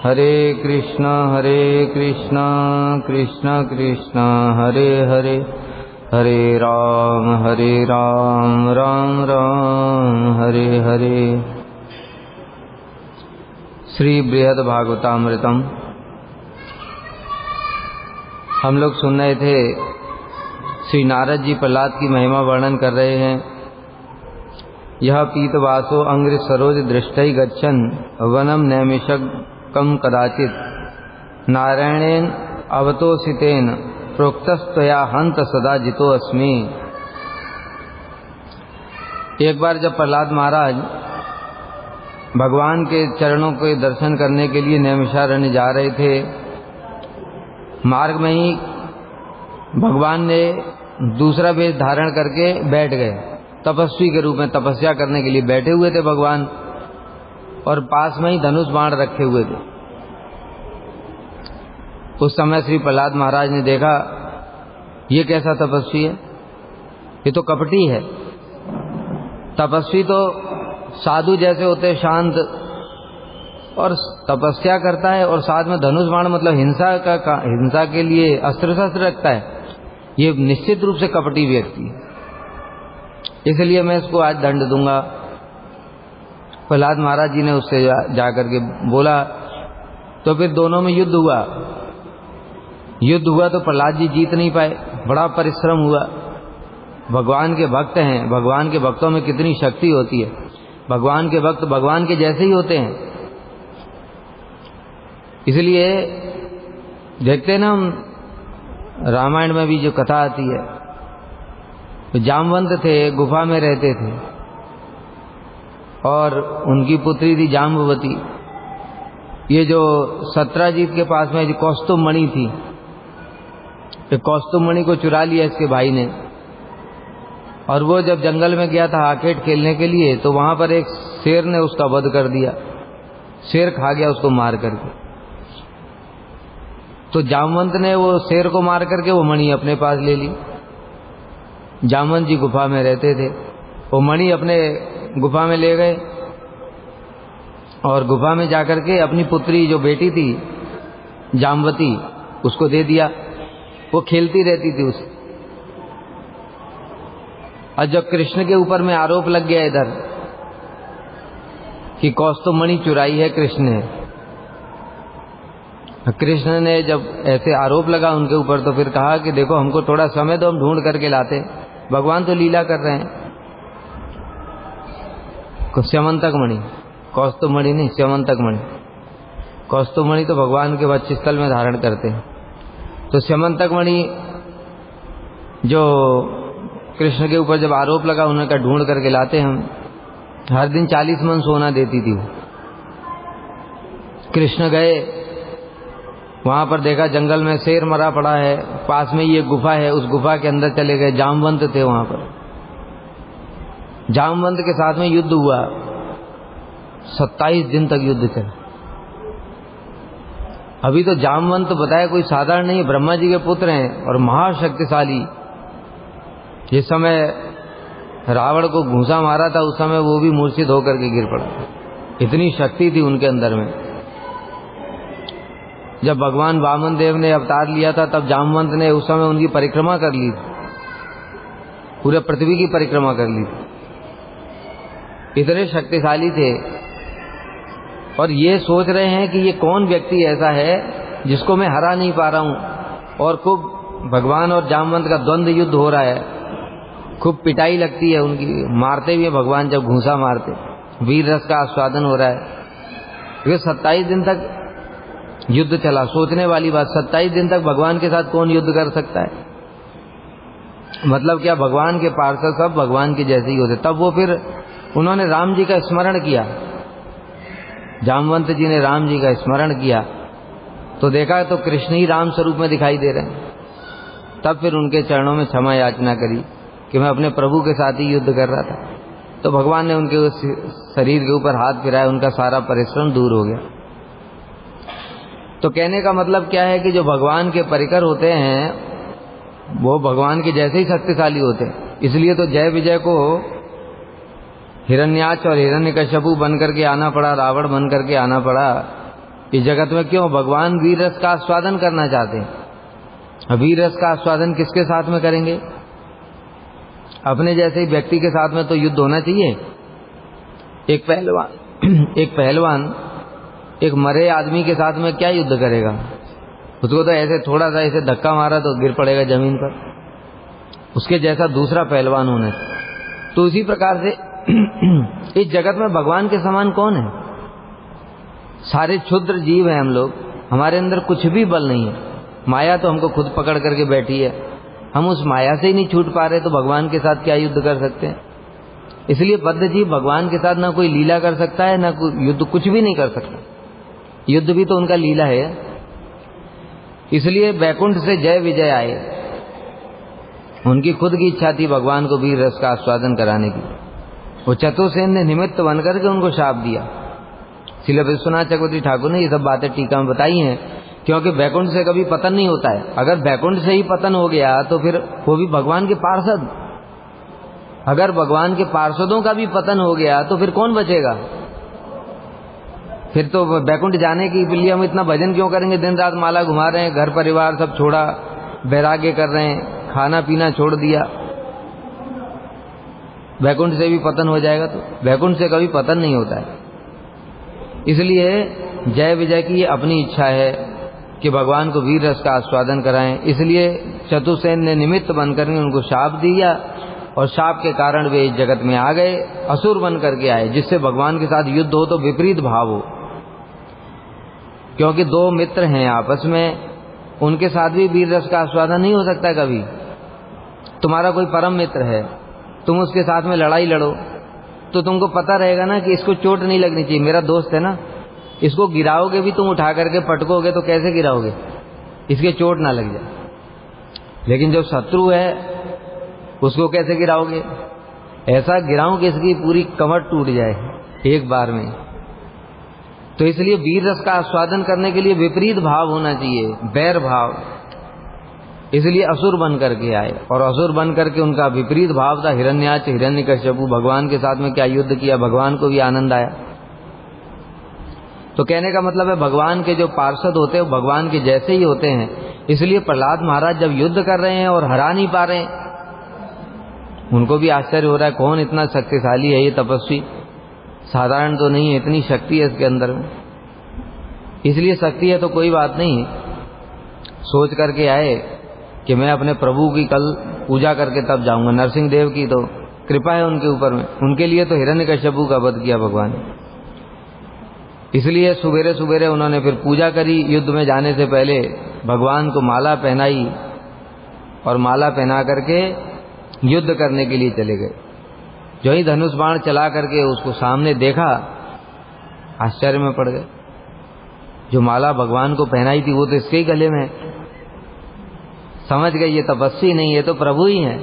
हरे कृष्णा कृष्ण कृष्ण हरे हरे, हरे राम राम राम हरे हरे। श्री बृहद भागवतामृतम हम लोग सुन रहे थे। श्री नारद जी प्रहलाद की महिमा वर्णन कर रहे हैं। यह पीतवासो अंग्र सरोज दृष्टि गच्छन् वनम नैमिषकम कदाचित नारायणेन अवतोषितेन प्रोक्तस्तया हंत सदा जितो अस्मि। एक बार जब प्रहलाद महाराज भगवान के चरणों के दर्शन करने के लिए नैमिषारण्य जा रहे थे, मार्ग में ही भगवान ने दूसरा वेश धारण करके बैठ गए। तपस्वी के रूप में तपस्या करने के लिए बैठे हुए थे भगवान, और पास में ही धनुष बाण रखे हुए थे। उस समय श्री प्रहलाद महाराज ने देखा ये कैसा तपस्वी है, ये तो कपटी है। तपस्वी तो साधु जैसे होते, शांत, और तपस्या करता है और साथ में धनुष बाण मतलब हिंसा के लिए अस्त्र शस्त्र रखता है। ये निश्चित रूप से कपटी व्यक्ति है, इसलिए मैं इसको आज दंड दूंगा। प्रहलाद महाराज जी ने उससे जाकर के बोला। तो फिर दोनों में युद्ध हुआ। तो प्रहलाद जी जीत नहीं पाए, बड़ा परिश्रम हुआ। भगवान के भक्त हैं, भगवान के भक्तों में कितनी शक्ति होती है। भगवान के भक्त भगवान के जैसे ही होते हैं। इसलिए देखते हैं ना, हम रामायण में भी जो कथा आती है, तो जामवंत थे, गुफा में रहते थे, और उनकी पुत्री थी जाम्बवती। ये जो सत्राजीत के पास में जो कौस्तुभ मणि थी, तो कौस्तुभ मणि को चुरा लिया इसके भाई ने। और वो जब जंगल में गया था आकेट खेलने के लिए, तो वहां पर एक शेर ने उसका वध कर दिया। शेर खा गया उसको मार करके। तो जामवंत ने वो शेर को मार करके वो मणि अपने पास ले ली। जामवंत जी गुफा में रहते थे, वो मणि अपने गुफा में ले गए, और गुफा में जाकर के अपनी पुत्री जो बेटी थी जाम्बवती, उसको दे दिया। वो खेलती रहती थी उससे। और जब कृष्ण के ऊपर में आरोप लग गया इधर कि कौस्तुभ मणि चुराई है कृष्ण ने, कृष्ण ने जब ऐसे आरोप लगा उनके ऊपर, तो फिर कहा कि देखो हमको थोड़ा समय दो, हम ढूंढ करके लाते। भगवान तो लीला कर रहे हैं। स्यमंतक मणि, कौस्तुभ मणि नहीं, स्यमंतक मणि। कौस्तुभ मणि तो भगवान के वक्षस्थल में धारण करते हैं। तो स्यमंतक मणि जो कृष्ण के ऊपर जब आरोप लगा, उन्होंने कहा ढूंढ करके लाते हम। हर दिन 40 मन सोना देती थी वो। कृष्ण गए, वहां पर देखा जंगल में शेर मरा पड़ा है, पास में ये गुफा है, उस गुफा के अंदर चले गए। जामवंत थे वहां पर। जामवंत के साथ में युद्ध हुआ। 27 दिन तक युद्ध चला। अभी तो जामवंत बताया कोई साधारण नहीं, ब्रह्मा जी के पुत्र हैं और महाशक्तिशाली। जिस समय रावण को घूंसा मारा था, उस समय वो भी मूर्छित होकर के गिर पड़ा। इतनी शक्ति थी उनके अंदर में। जब भगवान वामन देव ने अवतार लिया था, तब जामवंत ने उस समय उनकी परिक्रमा कर ली थी, पूरे पृथ्वी की परिक्रमा कर ली थी। इतने शक्तिशाली थे। और ये सोच रहे हैं कि ये कौन व्यक्ति ऐसा है जिसको मैं हरा नहीं पा रहा हूं। और खूब भगवान और जामवंत का द्वंद्व युद्ध हो रहा है, खूब पिटाई लगती है उनकी, मारते हुए भगवान जब घूंसा मारते, वीर रस का आस्वादन हो रहा है। क्योंकि 27 दिन तक युद्ध चला। सोचने वाली बात, 27 दिन तक भगवान के साथ कौन युद्ध कर सकता है। मतलब क्या, भगवान के पार्षद सब भगवान के जैसे ही होते। तब वो फिर उन्होंने राम जी का स्मरण किया। जामवंत जी ने राम जी का स्मरण किया, तो देखा तो कृष्ण ही राम स्वरूप में दिखाई दे रहे हैं। तब फिर उनके चरणों में क्षमा याचना करी कि मैं अपने प्रभु के साथ ही युद्ध कर रहा था। तो भगवान ने उनके उस शरीर के ऊपर हाथ फिराया, उनका सारा परिश्रम दूर हो गया। तो कहने का मतलब क्या है कि जो भगवान के परिकर होते हैं वो भगवान के जैसे ही शक्तिशाली होते हैं। इसलिए तो जय विजय को हिरण्याक्ष और हिरण्यकश्यपु बन करके आना पड़ा, रावण बन करके आना पड़ा। इस जगत में क्यों? भगवान वीर रस का आस्वादन करना चाहते हैं। वीर रस का आस्वादन किसके साथ में करेंगे? अपने जैसे ही व्यक्ति के साथ में तो युद्ध होना चाहिए। एक पहलवान एक मरे आदमी के साथ में क्या युद्ध करेगा? उसको तो ऐसे थोड़ा सा ऐसे धक्का मारा तो गिर पड़ेगा जमीन पर। उसके जैसा दूसरा पहलवान होना चाहिए। तो उसी प्रकार से इस जगत में भगवान के समान कौन है? सारे क्षुद्र जीव हैं हम लोग, हमारे अंदर कुछ भी बल नहीं है। माया तो हमको खुद पकड़ करके बैठी है, हम उस माया से ही नहीं छूट पा रहे, तो भगवान के साथ क्या युद्ध कर सकते हैं? इसलिए बद्ध जीव भगवान के साथ ना कोई लीला कर सकता है, ना कोई युद्ध, कुछ भी नहीं कर सकता। युद्ध भी तो उनका लीला है। इसलिए बैकुंठ से जय विजय आए, उनकी खुद की इच्छा थी भगवान को वीर रस का आस्वादन कराने की। वो चतुर्सेन ने निमित्त बनकर के उनको शाप दिया। श्रील विश्वनाथ चक्रवर्ती ठाकुर ने ये सब बातें टीका में बताई हैं, क्योंकि बैकुंठ से कभी पतन नहीं होता है। अगर बैकुंठ से ही पतन हो गया तो फिर वो भी भगवान के पार्षद, अगर भगवान के पार्षदों का भी पतन हो गया तो फिर कौन बचेगा? फिर तो बैकुंठ जाने के लिए हम इतना भजन क्यों करेंगे? दिन रात माला घुमा रहे हैं, घर परिवार सब छोड़ा, वैराग्य कर रहे हैं, खाना पीना छोड़ दिया। बैकुंठ से भी पतन हो जाएगा तो बैकुंठ से कभी पतन नहीं होता है। इसलिए जय विजय की ये अपनी इच्छा है कि भगवान को वीर रस का आस्वादन कराएं। इसलिए चतुर्सेन ने निमित्त बनकर उनको शाप दिया, और शाप के कारण वे इस जगत में आ गए, असुर बन करके आए, जिससे भगवान के साथ युद्ध हो तो विपरीत भाव हो। क्योंकि दो मित्र हैं आपस में, उनके साथ भी वीर रस का आस्वादन नहीं हो सकता कभी। तुम्हारा कोई परम मित्र है, तुम उसके साथ में लड़ाई लड़ो तो तुमको पता रहेगा ना कि इसको चोट नहीं लगनी चाहिए, मेरा दोस्त है ना, इसको गिराओगे भी तुम, उठा करके पटकोगे तो कैसे गिराओगे? इसके चोट ना लग जाए। लेकिन जो शत्रु है उसको कैसे गिराओगे? ऐसा गिराओ कि इसकी पूरी कमर टूट जाए एक बार में। तो इसलिए वीर रस का आस्वादन करने के लिए विपरीत भाव होना चाहिए, बैर भाव। इसलिए असुर बन करके आए, और असुर बन करके उनका विपरीत भाव था। हिरण्याक्ष हिरण्यकश्यपु भगवान के साथ में क्या युद्ध किया, भगवान को भी आनंद आया। तो कहने का मतलब है भगवान के जो पार्षद होते हैं भगवान के जैसे ही होते हैं। इसलिए प्रहलाद महाराज जब युद्ध कर रहे हैं और हरा नहीं पा रहे हैं, उनको भी आश्चर्य हो रहा है, कौन इतना शक्तिशाली है ये तपस्वी, साधारण तो नहीं है, इतनी शक्ति है इसके अंदर में। इसलिए शक्ति है तो कोई बात नहीं, सोच करके आए कि मैं अपने प्रभु की कल पूजा करके तब जाऊंगा। नरसिंह देव की तो कृपा है उनके ऊपर में, उनके लिए तो हिरण्यकश्यपु का वध किया भगवान। इसलिए सुबेरे सुबेरे उन्होंने फिर पूजा करी। युद्ध में जाने से पहले भगवान को माला पहनाई, और माला पहना करके युद्ध करने के लिए चले गए। जो ही धनुष बाण चला करके उसको सामने देखा, आश्चर्य में पड़ गए। जो माला भगवान को पहनाई थी वो तो इसके ही गले में है। समझ गए ये तपस्वी नहीं, ये तो प्रभु ही हैं।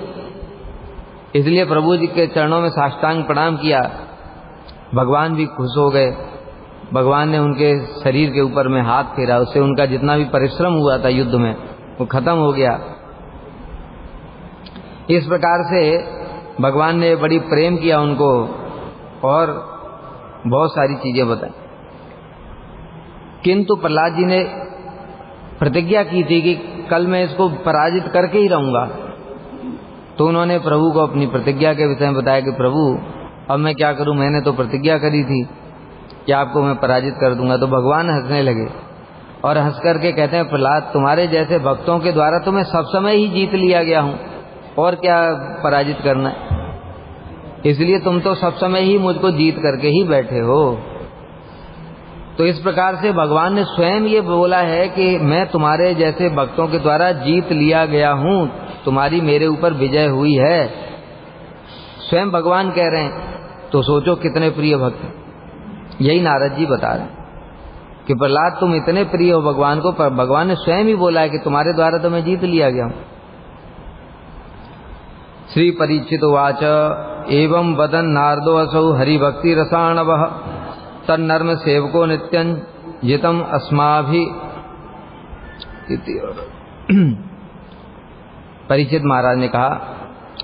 इसलिए प्रभु जी के चरणों में साष्टांग प्रणाम किया। भगवान भी खुश हो गए। भगवान ने उनके शरीर के ऊपर में हाथ फेरा, उससे उनका जितना भी परिश्रम हुआ था युद्ध में वो खत्म हो गया। इस प्रकार से भगवान ने बड़ी प्रेम किया उनको, और बहुत सारी चीजें बताई। किंतु प्रहलाद जी ने प्रतिज्ञा की थी कि कल मैं इसको पराजित करके ही रहूंगा। तो उन्होंने प्रभु को अपनी प्रतिज्ञा के विषय में बताया कि प्रभु अब मैं क्या करूं, मैंने तो प्रतिज्ञा करी थी कि आपको मैं पराजित कर दूंगा। तो भगवान हंसने लगे, और हंस करके कहते हैं, प्रहलाद तुम्हारे जैसे भक्तों के द्वारा तो मैं सब समय ही जीत लिया गया हूं, और क्या पराजित करना है? इसलिए तुम तो सब समय ही मुझको जीत करके ही बैठे हो। तो इस प्रकार से भगवान ने स्वयं ये बोला है कि मैं तुम्हारे जैसे भक्तों के द्वारा जीत लिया गया हूं, तुम्हारी मेरे ऊपर विजय हुई है। स्वयं भगवान कह रहे हैं, तो सोचो कितने प्रिय भक्त। यही नारद जी बता रहे हैं कि प्रहलाद तुम इतने प्रिय हो भगवान को, पर भगवान ने स्वयं ही बोला है कि तुम्हारे द्वारा तो मैं जीत लिया गया हूं। श्री परीक्षित उवाच एवं वदन नारदो असौ हरिभक्ति रसाणवः तन्नर्म सेवको नित्यं जितम अस्माभि। परीक्षित महाराज ने कहा,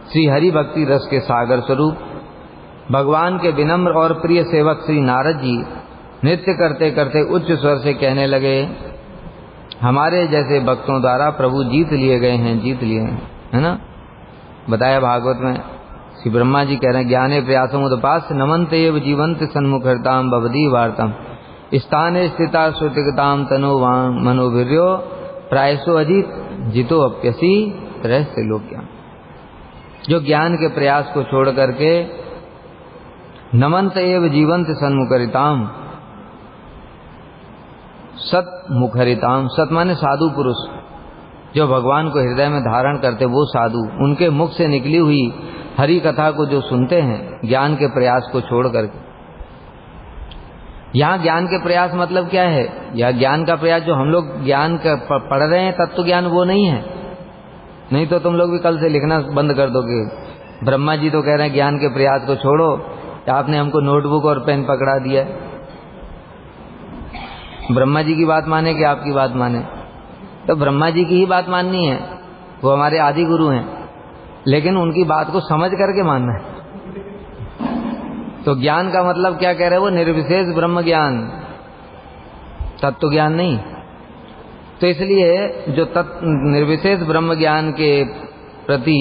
श्री हरि भक्ति रस के सागर स्वरूप भगवान के विनम्र और प्रिय सेवक श्री नारद जी नृत्य करते करते उच्च स्वर से कहने लगे, हमारे जैसे भक्तों द्वारा प्रभु जीत लिए गए हैं, जीत लिए हैं, है ना। बताया भागवत में, श्री ब्रह्मा जी कह रहे हैं, ज्ञाने प्रयासम उदपास नमन्ते एव जीवंत सन्मुखरताम भवदी वार्तम स्थाने स्थिता श्रुतिगताम तनोवांग मनोवीर्यो प्रायसो अजीत जितो अप्यसी रहस्य लोक ज्ञान। जो ज्ञान के प्रयास को छोड़ करके नमन्त एव जीवंत सन्मुखरिताम, सतमुखरिताम, सत माने साधु पुरुष, जो भगवान को हृदय में धारण करते वो साधु, उनके मुख से निकली हुई हरि कथा को जो सुनते हैं ज्ञान के प्रयास को छोड़ करके। यहाँ ज्ञान के प्रयास मतलब क्या है? यह ज्ञान का प्रयास जो हम लोग ज्ञान का पढ़ रहे हैं तत्व ज्ञान वो नहीं है। नहीं तो तुम लोग भी कल से लिखना बंद कर दोगे। ब्रह्मा जी तो कह रहे हैं ज्ञान के प्रयास को छोड़ो, आपने हमको नोटबुक और पेन पकड़ा दिया। ब्रह्मा जी की बात माने कि आपकी बात माने? तो ब्रह्मा जी की ही बात माननी है, वो हमारे आदि गुरु हैं, लेकिन उनकी बात को समझ करके मानना है। तो ज्ञान का मतलब क्या कह रहे हैं वो? निर्विशेष ब्रह्म ज्ञान, तत्व ज्ञान नहीं। तो इसलिए जो निर्विशेष ब्रह्म ज्ञान के प्रति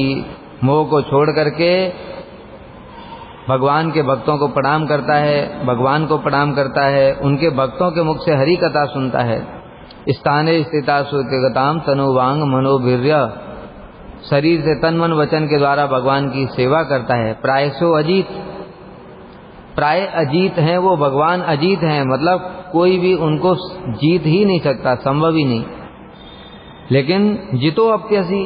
मोह को छोड़ करके भगवान के भक्तों को प्रणाम करता है, भगवान को प्रणाम करता है, उनके भक्तों के मुख से हरि कथा सुनता है। स्थाने स्थिता श्रुतिगताम तनुवांग मनोवीर्य, शरीर से तन मन वचन के द्वारा भगवान की सेवा करता है। प्रायसो अजीत, प्राय अजीत हैं वो, भगवान अजीत हैं, मतलब कोई भी उनको जीत ही नहीं सकता, संभव ही नहीं। लेकिन जितो अप्यसी,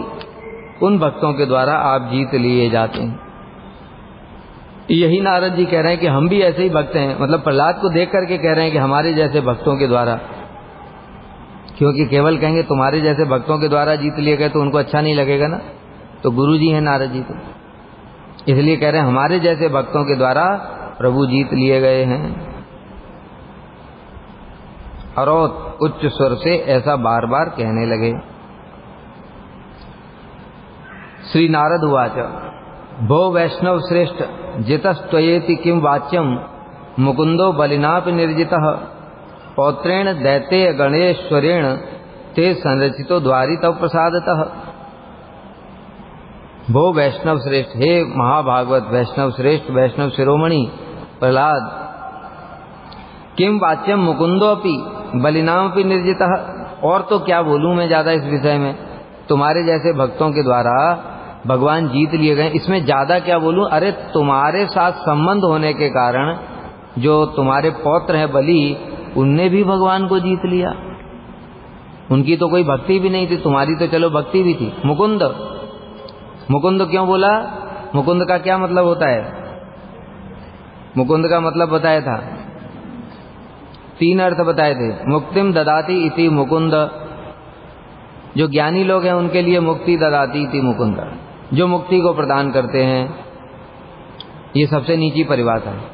उन भक्तों के द्वारा आप जीत लिए जाते हैं। यही नारद जी कह रहे हैं कि हम भी ऐसे ही भक्त हैं, मतलब प्रहलाद को देख करके कह रहे हैं कि हमारे जैसे भक्तों के द्वारा, क्योंकि केवल कहेंगे तुम्हारे जैसे भक्तों के द्वारा जीत लिए गए तो उनको अच्छा नहीं लगेगा ना। तो गुरु जी हैं नारद जी, तो इसलिए कह रहे हैं हमारे जैसे भक्तों के द्वारा प्रभु जीत लिए गए हैं। और उच्च स्वर से ऐसा बार बार कहने लगे। श्री नारद उवाच, भो वैष्णव श्रेष्ठ जितस्त्वयेति किं वाच्यम मुकुंदो बलिनापि निर्जितः पौत्रेण दैतेय गणेश्वरेण ते संरचितो द्वारी तव प्रसादतः। भो वैष्णव श्रेष्ठ, हे महाभागवत वैष्णव श्रेष्ठ, वैष्णव शिरोमणि प्रहलाद, किम वाच्यम मुकुंदोपि बलिनामपि निर्जितः, और तो क्या बोलूं मैं ज्यादा इस विषय में, तुम्हारे जैसे भक्तों के द्वारा भगवान जीत लिए गए, इसमें ज्यादा क्या बोलूं। अरे तुम्हारे साथ संबंध होने के कारण जो तुम्हारे पौत्र हैं बलि, उनने भी भगवान को जीत लिया। उनकी तो कोई भक्ति भी नहीं थी, तुम्हारी तो चलो भक्ति भी थी। मुकुंद, मुकुंद क्यों बोला? मुकुंद का क्या मतलब होता है? मुकुंद का मतलब बताया था, 3 अर्थ बताए थे। मुक्तिम ददाति इति मुकुंद, जो ज्ञानी लोग हैं उनके लिए मुक्ति ददाति इति मुकुंद, जो मुक्ति को प्रदान करते हैं, ये सबसे नीची परिभाषा है।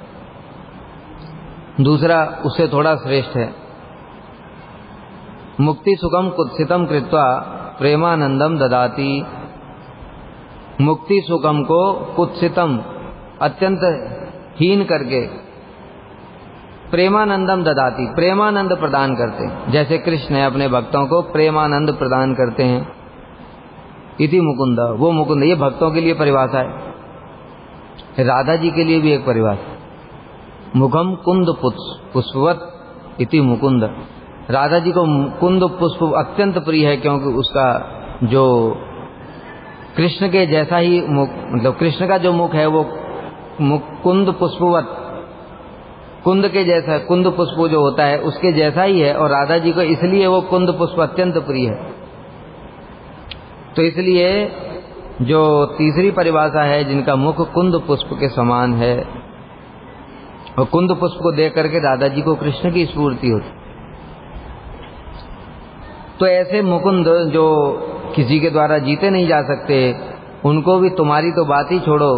दूसरा उससे थोड़ा श्रेष्ठ है, मुक्ति सुखम कुत्सितम कृत्वा प्रेमानंदम ददाति। मुक्ति सुखम को कुत्सितम, अत्यंत हीन करके, प्रेमानंदम ददाति, प्रेमानंद प्रदान करते हैं, जैसे कृष्ण है अपने भक्तों को प्रेमानंद प्रदान करते हैं। इति मुकुंद, वो मुकुंद, ये भक्तों के लिए परिभाषा है। राधा जी के लिए भी एक परिभाषा, मुखम कुंद पुष्पवत इति मुकुंद। राधा जी को कुंद पुष्प अत्यंत प्रिय है, क्योंकि उसका जो कृष्ण के जैसा ही मुख, मतलब कृष्ण का जो मुख है वो मुख कुंद पुष्पवत, कुंद के जैसा, कुंद पुष्प जो होता है उसके जैसा ही है, और राधा जी को इसलिए वो कुंद पुष्प अत्यंत प्रिय है। तो इसलिए जो तीसरी परिभाषा है, जिनका मुख कुंद पुष्प के समान है, और कुंद पुष्प को देख करके राधा जी को कृष्ण की स्फूर्ति होती। तो ऐसे मुकुंद जो किसी के द्वारा जीते नहीं जा सकते, उनको भी, तुम्हारी तो बात ही छोड़ो,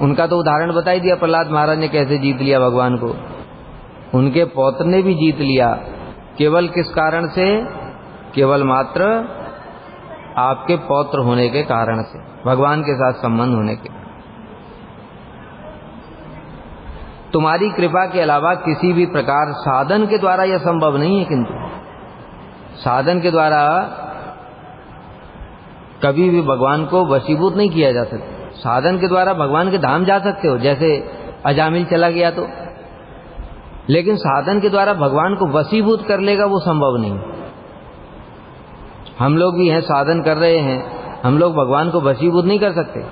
उनका तो उदाहरण बता ही दिया प्रहलाद महाराज ने कैसे जीत लिया भगवान को। उनके पौत्र ने भी जीत लिया, केवल किस कारण से? केवल मात्र आपके पौत्र होने के कारण से, भगवान के साथ संबंध होने के। तुम्हारी कृपा के अलावा किसी भी प्रकार साधन के द्वारा यह संभव नहीं है। किंतु साधन के द्वारा कभी भी भगवान को वशीभूत नहीं किया जा सकता। साधन के द्वारा भगवान के धाम जा सकते हो, जैसे अजामिल चला गया तो, लेकिन साधन के द्वारा भगवान को वशीभूत कर लेगा वो संभव नहीं। हम लोग भी हैं, साधन कर रहे हैं, हम लोग भगवान को वशीभूत नहीं कर सकते।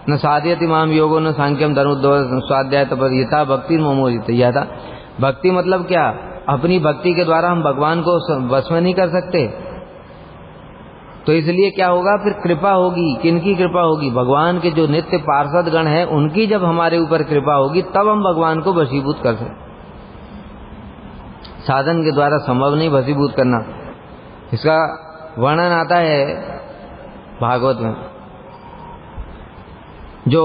न साधयति माम योगो न सांख्यम धनुर्धर स्वाध्याय तपस्या भक्ति मोमोदित। यह था भक्ति मतलब क्या? अपनी भक्ति के द्वारा हम भगवान को वश में नहीं कर सकते। तो इसलिए क्या होगा, फिर कृपा होगी। किनकी कृपा होगी? भगवान के जो नित्य पार्षद गण हैं उनकी जब हमारे ऊपर कृपा होगी तब हम भगवान को वशीभूत कर सकते। साधन के द्वारा संभव नहीं वशीभूत करना। इसका वर्णन आता है भागवत में। जो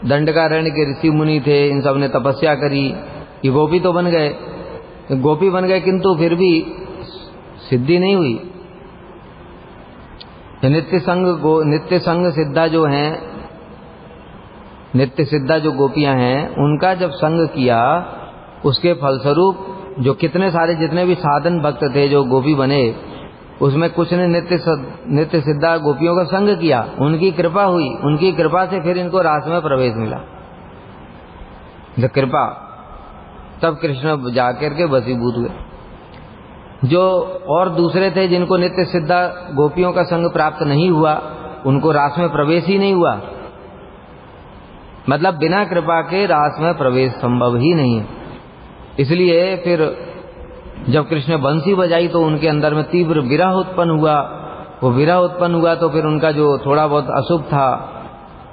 दंडकारण्य के ऋषि मुनि थे, इन सब ने तपस्या करी, ये गोपी तो बन गए, गोपी बन गए, किंतु फिर भी सिद्धि नहीं हुई। नित्य संग सिद्धा जो हैं, नित्य सिद्धा जो गोपियां हैं, उनका जब संग किया उसके फलस्वरूप जो कितने सारे जितने भी साधन भक्त थे जो गोपी बने, उसमें कुछ ने नित्य सिद्धा गोपियों का संग किया, उनकी कृपा हुई, उनकी कृपा से फिर इनको रास में प्रवेश मिला। जो कृपा, तब कृष्ण जाकर के वशीभूत हुए। जो और दूसरे थे जिनको नित्य सिद्धा गोपियों का संग प्राप्त नहीं हुआ, उनको रास में प्रवेश ही नहीं हुआ। मतलब बिना कृपा के रास में प्रवेश संभव ही नहीं है। इसलिए फिर जब कृष्ण बंसी बजाई तो उनके अंदर में तीव्र विरह उत्पन्न हुआ। वो विरह उत्पन्न हुआ तो फिर उनका जो थोड़ा बहुत अशुभ था,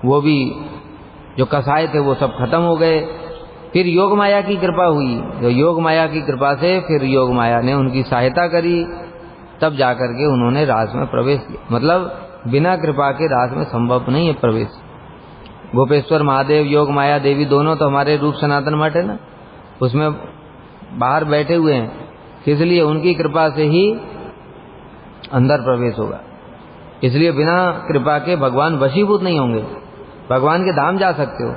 वो भी जो कसाय थे वो सब खत्म हो गए। फिर योग माया की कृपा हुई। जो योग माया की कृपा से फिर योग माया ने उनकी सहायता करी, तब जाकर के उन्होंने रास में प्रवेश किया। मतलब बिना कृपा के रास में संभव नहीं है प्रवेश। गोपेश्वर महादेव, योग माया देवी दोनों तो हमारे रूप सनातन मठ है ना, उसमें बाहर बैठे हुए हैं, इसलिए उनकी कृपा से ही अंदर प्रवेश होगा। इसलिए बिना कृपा के भगवान वशीभूत नहीं होंगे, भगवान के धाम जा सकते हो।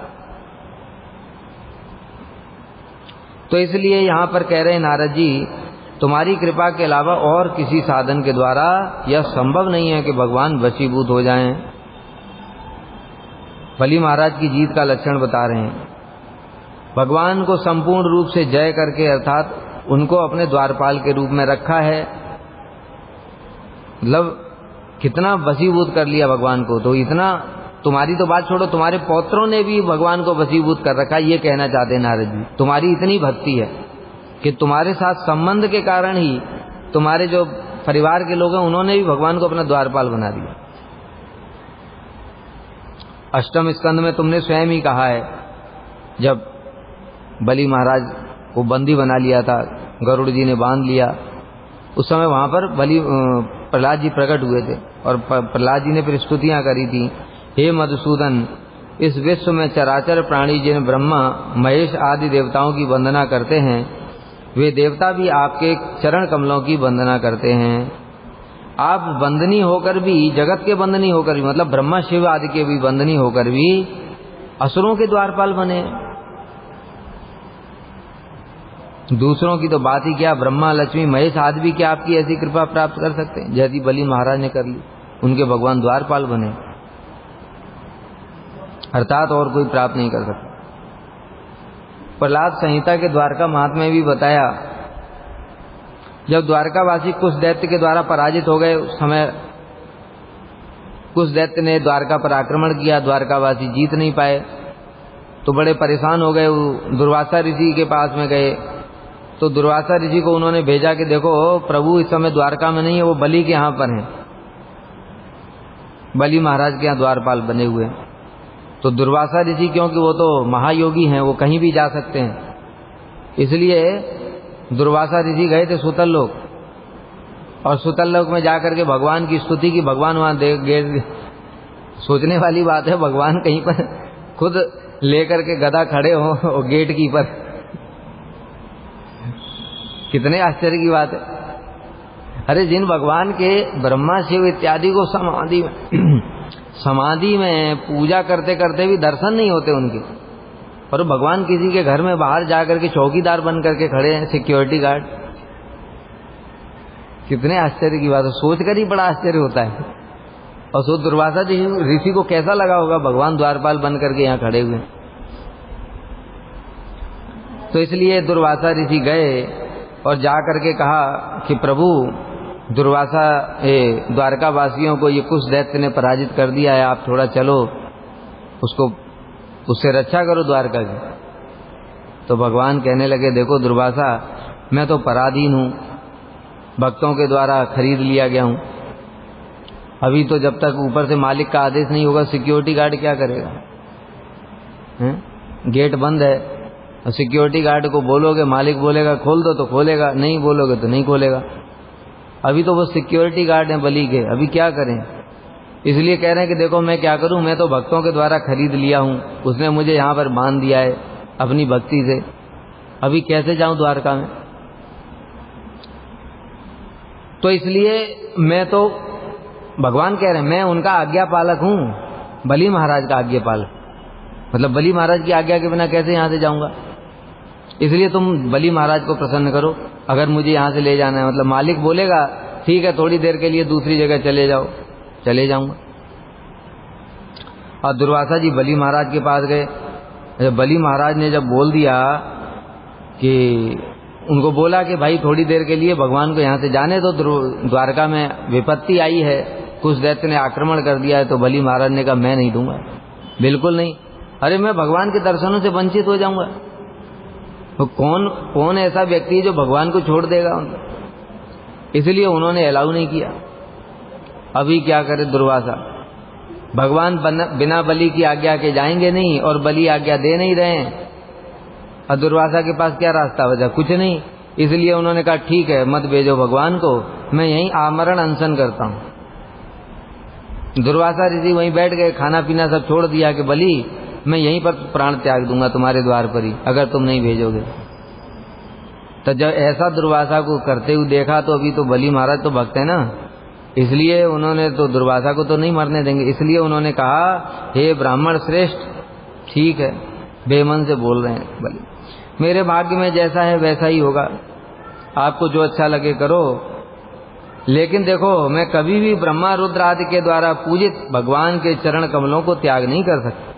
तो इसलिए यहां पर कह रहे हैं नारद जी, तुम्हारी कृपा के अलावा और किसी साधन के द्वारा यह संभव नहीं है कि भगवान वशीभूत हो जाएं। बलि महाराज की जीत का लक्षण बता रहे हैं। भगवान को संपूर्ण रूप से जय करके, अर्थात उनको अपने द्वारपाल के रूप में रखा है। मतलब कितना वशीभूत कर लिया भगवान को। तो इतना, तुम्हारी तो बात छोड़ो, तुम्हारे पौत्रों ने भी भगवान को वशीभूत कर रखा है, ये कहना चाहते हैं नारद जी। तुम्हारी इतनी भक्ति है कि तुम्हारे साथ संबंध के कारण ही तुम्हारे जो परिवार के लोग हैं उन्होंने भी भगवान को अपना द्वारपाल बना दिया। अष्टम स्कंद में तुमने स्वयं ही कहा है, जब बलि महाराज को बंदी बना लिया था, गरुड़ जी ने बांध लिया, उस समय वहां पर प्रहलाद जी प्रकट हुए थे और प्रहलाद जी ने फिर स्तुतियां करी थी। हे मधुसूदन, इस विश्व में चराचर प्राणी जिन ब्रह्मा महेश आदि देवताओं की वंदना करते हैं, वे देवता भी आपके चरण कमलों की वंदना करते हैं। आप वंदनी होकर भी, जगत के वंदनी होकर भी, मतलब ब्रह्मा शिव आदि के भी वंदनी होकर भी असुरों के द्वारपाल बने। दूसरों की तो बात ही क्या, ब्रह्मा लक्ष्मी महेश आदि भी क्या आपकी ऐसी कृपा प्राप्त कर सकते हैं जैसी बलि महाराज ने कर ली, उनके भगवान द्वारपाल बने, अर्थात और कोई प्राप्त नहीं कर सकता। प्रहलाद संहिता के द्वारका महात्म्य भी बताया, जब द्वारकावासी कुछ दैत्य के द्वारा पराजित हो गए, उस समय कुछ दैत्य ने द्वारका पर आक्रमण किया, द्वारकावासी जीत नहीं पाए, तो बड़े परेशान हो गए। दुर्वासा ऋषि के पास में गए, तो दुर्वासा ऋषि को उन्होंने भेजा कि देखो प्रभु इस समय द्वारका में नहीं है, वो बलि के यहाँ पर हैं, बलि महाराज के यहाँ द्वारपाल बने हुए हैं। तो दुर्वासा ऋषि, क्योंकि वो तो महायोगी हैं, वो कहीं भी जा सकते हैं, इसलिए दुर्वासा ऋषि गए थे सुतल लोक, और सुतल लोक में जाकर के भगवान की स्तुति की। भगवान वहां सोचने वाली बात है, भगवान कहीं पर खुद लेकर के गदा खड़े हो गेट कीपर, कितने आश्चर्य की बात है। अरे जिन भगवान के ब्रह्मा शिव इत्यादि को समाधि में पूजा करते करते भी दर्शन नहीं होते उनके, और भगवान किसी के घर में बाहर जाकर के चौकीदार बन करके खड़े हैं, सिक्योरिटी गार्ड। कितने आश्चर्य की बात है, सोचकर ही बड़ा आश्चर्य होता है। और सो दुर्वासा ऋषि को कैसा लगा होगा, भगवान द्वारपाल बन करके यहाँ खड़े हुए। तो इसलिए दुर्वासा ऋषि गए और जा करके कहा कि प्रभु, दुर्वासा द्वारका वासियों को ये कुछ दैत्य ने पराजित कर दिया है, आप थोड़ा चलो उससे रक्षा करो द्वारका की। तो भगवान कहने लगे, देखो दुर्वासा, मैं तो पराधीन हूँ, भक्तों के द्वारा खरीद लिया गया हूँ। अभी तो जब तक ऊपर से मालिक का आदेश नहीं होगा, सिक्योरिटी गार्ड क्या करेगा? गेट बंद है, और सिक्योरिटी गार्ड को बोलोगे, मालिक बोलेगा खोल दो तो खोलेगा, नहीं बोलोगे तो नहीं खोलेगा। अभी तो वो सिक्योरिटी गार्ड हैं बलि के, अभी क्या करें? इसलिए कह रहे हैं कि देखो मैं क्या करूं, मैं तो भक्तों के द्वारा खरीद लिया हूं, उसने मुझे यहां पर बांध दिया है अपनी भक्ति से, अभी कैसे जाऊं द्वारका में? तो इसलिए मैं तो, भगवान कह रहे हैं मैं उनका आज्ञा पालक हूं, बलि महाराज का आज्ञा पालक, मतलब बलि महाराज की आज्ञा के बिना कैसे यहां से जाऊंगा? इसलिए तुम बलि महाराज को प्रसन्न करो, अगर मुझे यहां से ले जाना है, मतलब मालिक बोलेगा ठीक है थोड़ी देर के लिए दूसरी जगह चले जाओ, चले जाऊंगा। और दुर्वासा जी बलि महाराज के पास गए। जब बलि महाराज ने जब बोल दिया कि उनको बोला कि भाई थोड़ी देर के लिए भगवान को यहां से जाने दो, द्वारका में विपत्ति आई है, कुछ दैत्य ने आक्रमण कर दिया है। तो बलि महाराज ने कहा मैं नहीं दूंगा, बिल्कुल नहीं। अरे मैं भगवान के दर्शनों से वंचित हो जाऊंगा। तो कौन ऐसा व्यक्ति है जो भगवान को छोड़ देगा? इसलिए उन्होंने अलाउ नहीं किया। अभी क्या करे दुर्वासा, भगवान बिना बलि की आज्ञा के जाएंगे नहीं, और बलि आज्ञा दे नहीं रहे हैं, और दुर्वासा के पास क्या रास्ता बचा? कुछ नहीं। इसलिए उन्होंने कहा ठीक है मत भेजो भगवान को, मैं यहीं आमरण अनशन करता हूं। दुर्वासा ऋषि वहीं बैठ गए, खाना पीना सब छोड़ दिया कि बलि मैं यहीं पर प्राण त्याग दूंगा तुम्हारे द्वार पर ही, अगर तुम नहीं भेजोगे। तो जब ऐसा दुर्वासा को करते हुए देखा, तो अभी तो बलि महाराज तो भक्त है ना, इसलिए उन्होंने तो दुर्वासा को तो नहीं मरने देंगे। इसलिए उन्होंने कहा हे ब्राह्मण श्रेष्ठ, ठीक है, बेमन से बोल रहे हैं बलि, मेरे भाग्य में जैसा है वैसा ही होगा, आपको जो अच्छा लगे करो, लेकिन देखो मैं कभी भी ब्रह्मा रुद्र आदि के द्वारा पूजित भगवान के चरण कमलों को त्याग नहीं कर सकता।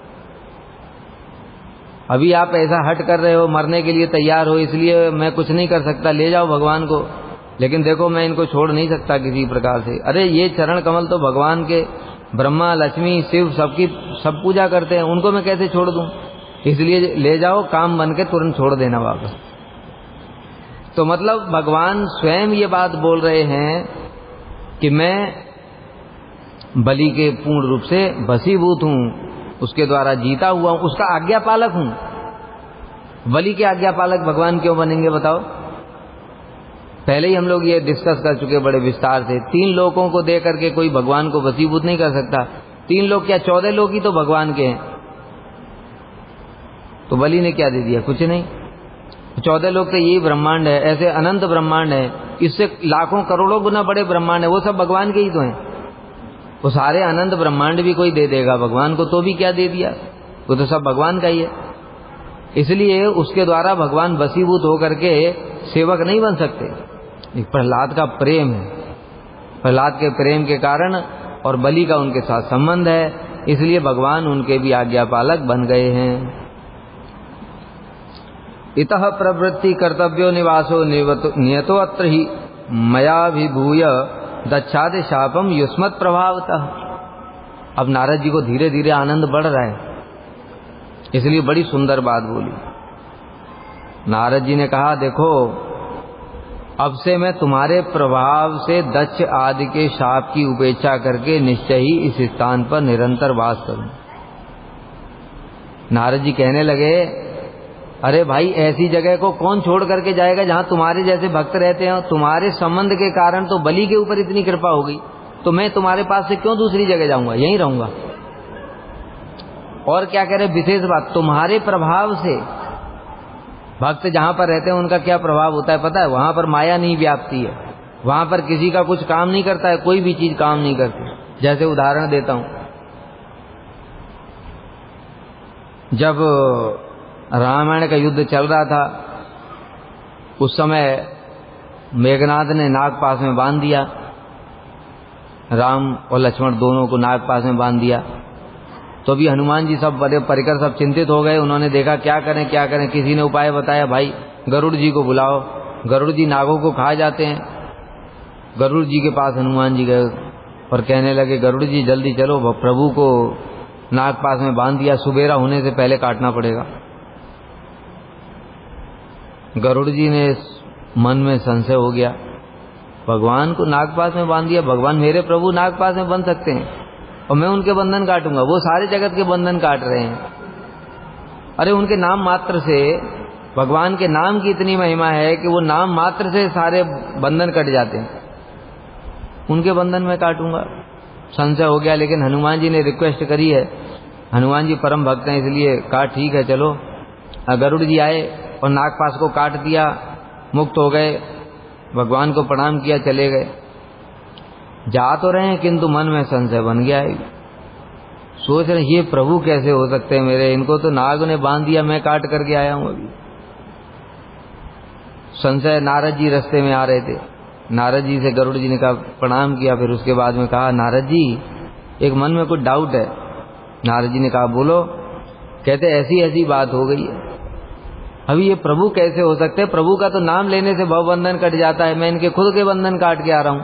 अभी आप ऐसा हट कर रहे हो, मरने के लिए तैयार हो, इसलिए मैं कुछ नहीं कर सकता, ले जाओ भगवान को, लेकिन देखो मैं इनको छोड़ नहीं सकता किसी प्रकार से। अरे ये चरण कमल तो भगवान के ब्रह्मा लक्ष्मी शिव सब पूजा करते हैं, उनको मैं कैसे छोड़ दूं? इसलिए ले जाओ, काम बन के तुरंत छोड़ देना वापस। तो मतलब भगवान स्वयं ये बात बोल रहे हैं कि मैं बलि के पूर्ण रूप से वशीभूत हूं, उसके द्वारा जीता हुआ हूं, उसका आज्ञा पालक हूं। बलि के आज्ञा पालक भगवान क्यों बनेंगे बताओ? पहले ही हम लोग ये डिस्कस कर चुके बड़े विस्तार से। 3 लोगों को दे करके कोई भगवान को वशीभूत नहीं कर सकता। 3 लोग क्या, 14 लोग ही तो भगवान के हैं। तो बलि ने क्या दे दिया? कुछ नहीं। 14 लोग तो यही ब्रह्मांड है, ऐसे अनंत ब्रह्मांड है, इससे लाखों करोड़ों गुना बड़े ब्रह्मांड है, वो सब भगवान के ही तो हैं। वो सारे अनंत ब्रह्मांड भी कोई दे देगा भगवान को, तो भी क्या दे दिया? वो तो सब भगवान का ही है। इसलिए उसके द्वारा भगवान वशीभूत होकर के सेवक नहीं बन सकते। एक प्रहलाद का प्रेम है, प्रहलाद के प्रेम के कारण और बलि का उनके साथ संबंध है, इसलिए भगवान उनके भी आज्ञा पालक बन गए हैं। इतः प्रवृत्ति कर्तव्यो निवासो नियतो अत्र ही मयाभिभूय दच्छादि शापम युष्मत् प्रभावतः। अब नारद जी को धीरे धीरे आनंद बढ़ रहा है, इसलिए बड़ी सुंदर बात बोली। नारद जी ने कहा देखो अब से मैं तुम्हारे प्रभाव से दक्ष आदि के शाप की उपेक्षा करके निश्चय ही इस स्थान पर निरंतर वास करूं। नारद जी कहने लगे अरे भाई ऐसी जगह को कौन छोड़ करके जाएगा जहां तुम्हारे जैसे भक्त रहते हैं। तुम्हारे संबंध के कारण तो बलि के ऊपर इतनी कृपा हो गई, तो मैं तुम्हारे पास से क्यों दूसरी जगह जाऊंगा, यहीं रहूंगा। और क्या कह रहे, विशेष बात, तुम्हारे प्रभाव से भक्त जहां पर रहते हैं उनका क्या प्रभाव होता है पता है? वहां पर माया नहीं व्याप्ति है, वहां पर किसी का कुछ काम नहीं करता है, कोई भी चीज काम नहीं करती। जैसे उदाहरण देता हूं, जब रामायण का युद्ध चल रहा था। उस समय मेघनाद ने नागपाश में बांध दिया, राम और लक्ष्मण दोनों को नागपाश में बांध दिया। तो अभी हनुमान जी सब बड़े परिकर सब चिंतित हो गए। उन्होंने देखा क्या करें क्या करें। किसी ने उपाय बताया, भाई गरुड़ जी को बुलाओ, गरुड़ जी नागों को खा जाते हैं। गरुड़ जी के पास हनुमान जी गए और कहने लगे, गरुड़ जी जल्दी चलो, प्रभु को नागपाश में बांध दिया, सुबेरा होने से पहले काटना पड़ेगा। गरुड़ जी ने मन में संशय हो गया, भगवान को नागपाश में बांध दिया, भगवान मेरे प्रभु नागपाश में बंध सकते हैं और मैं उनके बंधन काटूंगा? वो सारे जगत के बंधन काट रहे हैं। अरे उनके नाम मात्र से, भगवान के नाम की इतनी महिमा है कि वो नाम मात्र से सारे बंधन कट जाते हैं, उनके बंधन में काटूंगा? संशय हो गया। लेकिन हनुमान जी ने रिक्वेस्ट करी है, हनुमान जी परम भक्त हैं, इसलिए कहा ठीक है चलो। गरुड़ जी आए और नागपाश को काट दिया, मुक्त हो गए, भगवान को प्रणाम किया, चले गए। जा तो रहे हैं किंतु मन में संशय बन गया है। सोच रहे ये प्रभु कैसे हो सकते हैं मेरे, इनको तो नाग ने बांध दिया, मैं काट करके आया हूं अभी। संशय। नारद जी रास्ते में आ रहे थे, नारद जी से गरुड़ जी ने कहा, प्रणाम किया, फिर उसके बाद में कहा, नारद जी एक मन में कुछ डाउट है। नारद जी ने कहा बोलो। कहते ऐसी ऐसी बात हो गई है, अभी ये प्रभु कैसे हो सकते हैं? प्रभु का तो नाम लेने से भवबंधन कट जाता है, मैं इनके खुद के बंधन काट के आ रहा हूं।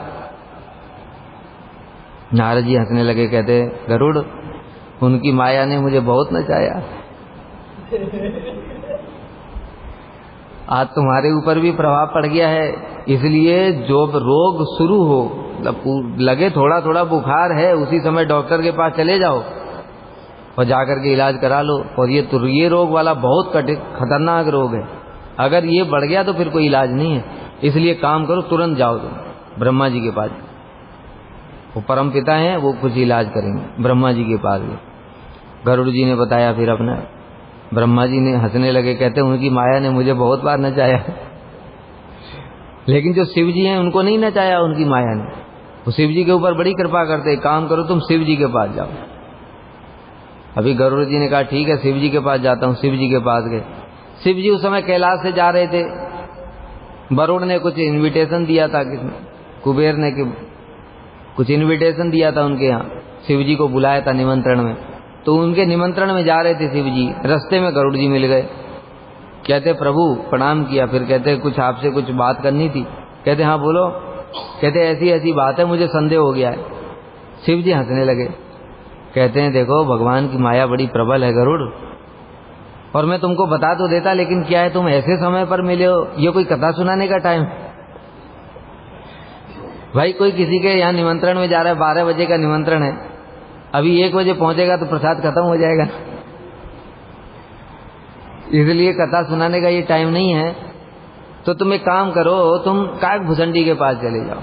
नारद जी हंसने लगे, कहते गरुड़ उनकी माया ने मुझे बहुत नचाया, आज तुम्हारे ऊपर भी प्रभाव पड़ गया है, इसलिए जो रोग शुरू हो, लगे थोड़ा थोड़ा बुखार है, उसी समय डॉक्टर के पास चले जाओ और जाकर के इलाज करा लो। और ये रोग वाला बहुत खतरनाक रोग है, अगर ये बढ़ गया तो फिर कोई इलाज नहीं है। इसलिए काम करो, तुरंत जाओ तुम ब्रह्मा जी के पास, वो परम पिता हैं, वो कुछ इलाज करेंगे। ब्रह्मा जी के पास गए, गरुड़ जी ने बताया फिर अपना। ब्रह्मा जी ने हंसने लगे, कहते उनकी माया ने मुझे बहुत बार नचाया, लेकिन जो शिव जी हैं उनको नहीं नचाया उनकी माया ने, वो शिव जी के ऊपर बड़ी कृपा करते। काम करो तुम शिव जी के पास जाओ। अभी गरुड़ जी ने कहा ठीक है शिव जी के पास जाता हूँ। शिव जी के पास गए। शिव जी उस समय कैलाश से जा रहे थे, वरुण ने कुछ इनविटेशन दिया था, किसने, कुबेर ने कुछ इनविटेशन दिया था उनके यहाँ, शिव जी को बुलाया था निमंत्रण में। तो उनके निमंत्रण में जा रहे थे शिव जी, रास्ते में गरुड़ जी मिल गए। कहते प्रभु प्रणाम किया, फिर कहते कुछ आपसे कुछ बात करनी थी। कहते हाँ बोलो। कहते ऐसी ऐसी बात है, मुझे संदेह हो गया है। शिव जी हंसने लगे, कहते हैं देखो भगवान की माया बड़ी प्रबल है गरुड़, और मैं तुमको बता तो देता, लेकिन क्या है तुम ऐसे समय पर मिले हो, ये कोई कथा सुनाने का टाइम? भाई कोई किसी के यहाँ निमंत्रण में जा रहा है, 12 बजे का निमंत्रण है, अभी 1 बजे पहुंचेगा तो प्रसाद खत्म हो जाएगा, इसलिए कथा सुनाने का ये टाइम नहीं है। तो तुम एक काम करो, तुम काकभुसंडी के पास चले जाओ।